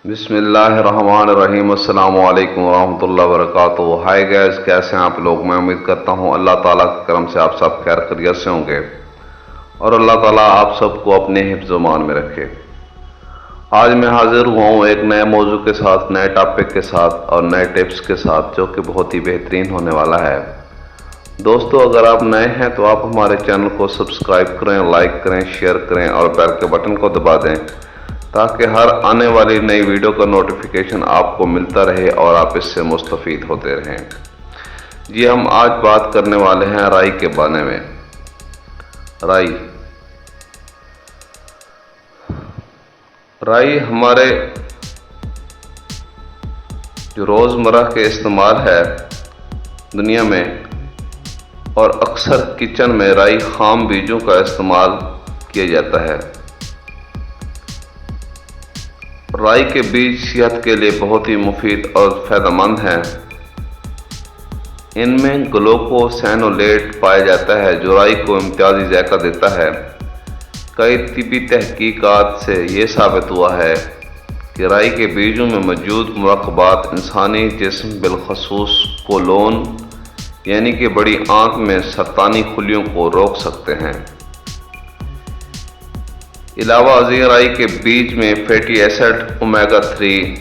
बिस्मिल्लाहिर्रहमानिर्रहीम। अस्सलाम वालेकुम रहमतुल्लाहि व बरकातुहू। हाय गैस, कैसे हैं आप लोग? मैं उम्मीद करता हूँ अल्लाह ताला के करम से आप सब खैर खैरियत से होंगे और अल्लाह ताला आप सबको अपने हिफ्ज़ मान में रखे। आज मैं हाजिर हुआ हूँ एक नए मौजू के साथ, नए टॉपिक के साथ और नए टिप्स के साथ, जो कि बहुत ही बेहतरीन होने वाला है। दोस्तों, अगर आप नए हैं तो आप हमारे चैनल को सब्सक्राइब करें, लाइक करें, शेयर करें और बेल के बटन को दबा दें, ताकि हर आने वाली नई वीडियो का नोटिफिकेशन आपको मिलता रहे और आप इससे मुस्तफ़ीद होते रहें। जी, हम आज बात करने वाले हैं राई के बारे में। राई हमारे जो रोज़मर्रा के इस्तेमाल है दुनिया में, और अक्सर किचन में राई खाम बीजों का इस्तेमाल किया जाता है। राई के बीज सेहत के लिए बहुत ही मुफीद और फ़ायदेमंद हैं। इनमें ग्लूकोसेनोलेट पाया जाता है, जो राई को इम्तियाजी जायका देता है। कई तिब्बी तहकीकात से ये साबित हुआ है कि राई के बीजों में मौजूद मुरक्कबात इंसानी जिस्म, बिलखसूस कोलोन यानी कि बड़ी आंत में सरतानी खुलियों को रोक सकते हैं। इलावा अज़ीम, राई के बीज में fatty acid, omega 3,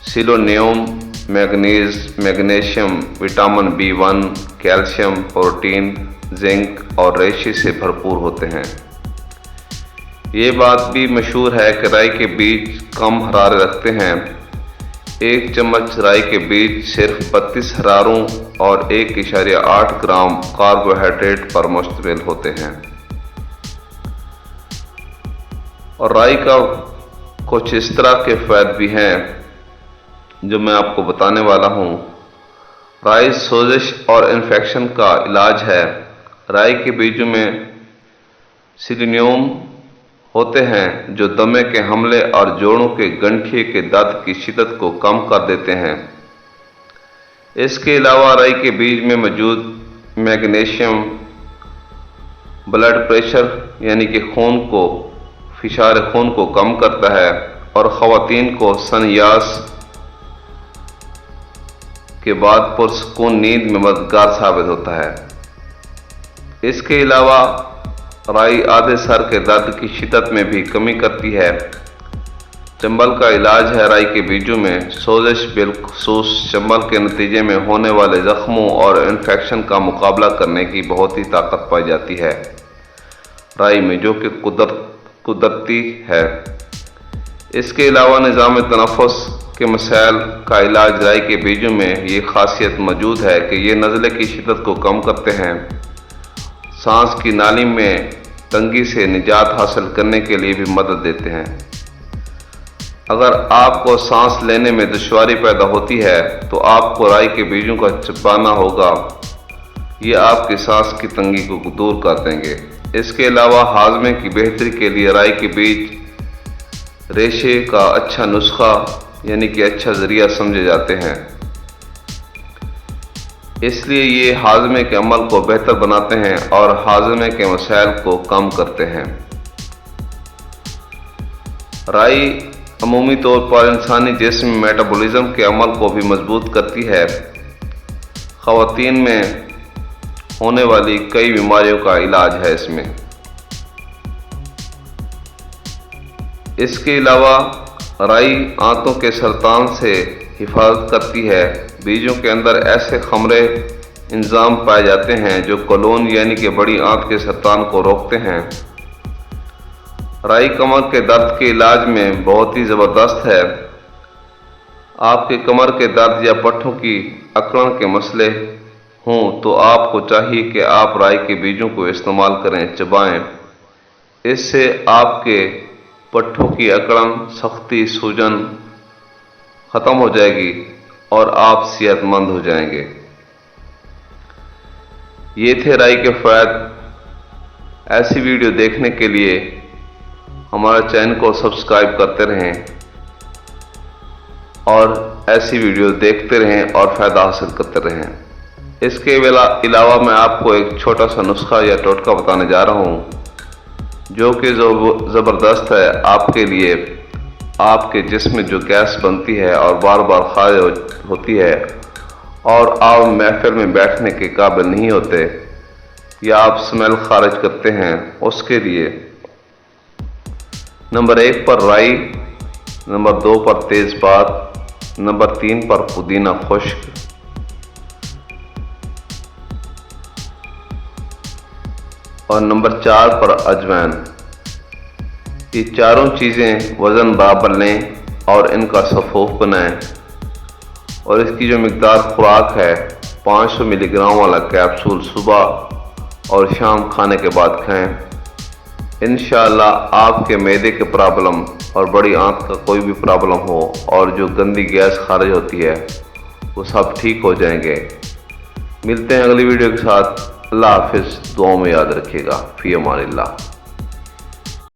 selenium, manganese, magnesium, vitamin B1, calcium, protein, zinc और रेशे से भरपूर होते हैं। ये बात भी मशहूर है कि राई के बीज कम हरारे रखते हैं। 1 चम्मच राई के बीज सिर्फ 32 हरारों और 1.8 ग्राम कार्बोहाइड्रेट पर मुश्तमिल होते हैं। और राई का कुछ इस तरह के फ़ायदे भी हैं जो मैं आपको बताने वाला हूँ। राई सोजिश और इन्फेक्शन का इलाज है। राई के बीजों में सेलेनियम होते हैं जो दमे के हमले और जोड़ों के गंठिए के दर्द की शिद्दत को कम कर देते हैं। इसके अलावा राई के बीज में मौजूद मैग्नीशियम ब्लड प्रेशर यानी कि फिशार खून को कम करता है और ख़वातीन को सनयास के बाद पुरसकून नींद में मददगार साबित होता है। इसके अलावा राई आधे सर के दर्द की शिद्दत में भी कमी करती है। चंबल का इलाज है। राई के बीजों में सोजिश, बिलखसूस चंबल के नतीजे में होने वाले ज़ख्मों और इन्फेक्शन का मुकाबला करने की बहुत ही ताकत पाई जाती है राई में, जो कि कुदरती है। इसके अलावा निज़ाम तनफ़ुस के मसाइल का इलाज राई के बीजों में ये खासियत मौजूद है कि ये नज़ले की शिद्दत को कम करते हैं। सांस की नाली में तंगी से निजात हासिल करने के लिए भी मदद देते हैं। अगर आपको सांस लेने में दुश्वारी पैदा होती है तो आपको राई के बीजों का चबाना होगा। ये आपकी सांस की तंगी को दूर कर देंगे। इसके अलावा हाजमे की बेहतरी के लिए राई के बीज रेशे का अच्छा नुस्खा यानी कि अच्छा ज़रिया समझे जाते हैं। इसलिए ये हाजमे के अमल को बेहतर बनाते हैं और हाजमे के मसाइल को कम करते हैं। राई अमूमी तौर पर इंसानी जिस्म में मेटाबॉलिज्म के अमल को भी मजबूत करती है। ख़वातीन में होने वाली कई बीमारियों का इलाज है इसमें। इसके अलावा राई आंतों के सरतान से हिफाजत करती है। बीजों के अंदर ऐसे खमरे इंजाम पाए जाते हैं जो कोलोन यानी कि बड़ी आंत के सरतान को रोकते हैं। राई कमर के दर्द के इलाज में बहुत ही ज़बरदस्त है। आपके कमर के दर्द या पट्ठों की अकड़न के मसले हों तो आपको चाहिए कि आप राई के बीजों को इस्तेमाल करें, चबाएं। इससे आपके पट्ठों की अकड़न, सख्ती, सूजन ख़त्म हो जाएगी और आप सेहतमंद हो जाएंगे। ये थे राई के फ़ायदे। ऐसी वीडियो देखने के लिए हमारे चैनल को सब्सक्राइब करते रहें और ऐसी वीडियो देखते रहें और फ़ायदा हासिल करते रहें। इसके अलावा मैं आपको एक छोटा सा नुस्खा या टोटका बताने जा रहा हूँ जो कि ज़बरदस्त है आपके लिए آپ کے جسم میں جو گیس بنتی ہے اور بار بار خارج ہوتی ہے اور آپ محفل میں بیٹھنے کے قابل نہیں ہوتے یا آپ اسمیل خارج کرتے ہیں، اس کے لیے نمبر 1 پر رائی، نمبر 2 پر تیز پات، نمبر 3 پر پودینہ خشک، اور نمبر 4 پر اجوائن۔ یہ چاروں چیزیں وزن برابر لیں اور ان کا صفوف بنائیں، اور اس کی جو مقدار خوراک ہے 500 ملی گرام والا کیپسول صبح اور شام کھانے کے بعد کھائیں۔ انشاءاللہ آپ کے معدے کے پرابلم اور بڑی آنت کا کوئی بھی پرابلم ہو اور جو گندی گیس خارج ہوتی ہے وہ سب ٹھیک ہو جائیں گے۔ ملتے ہیں اگلی ویڈیو کے ساتھ۔ اللہ حافظ، دعاؤں میں یاد رکھیے گا۔ فی امان اللہ۔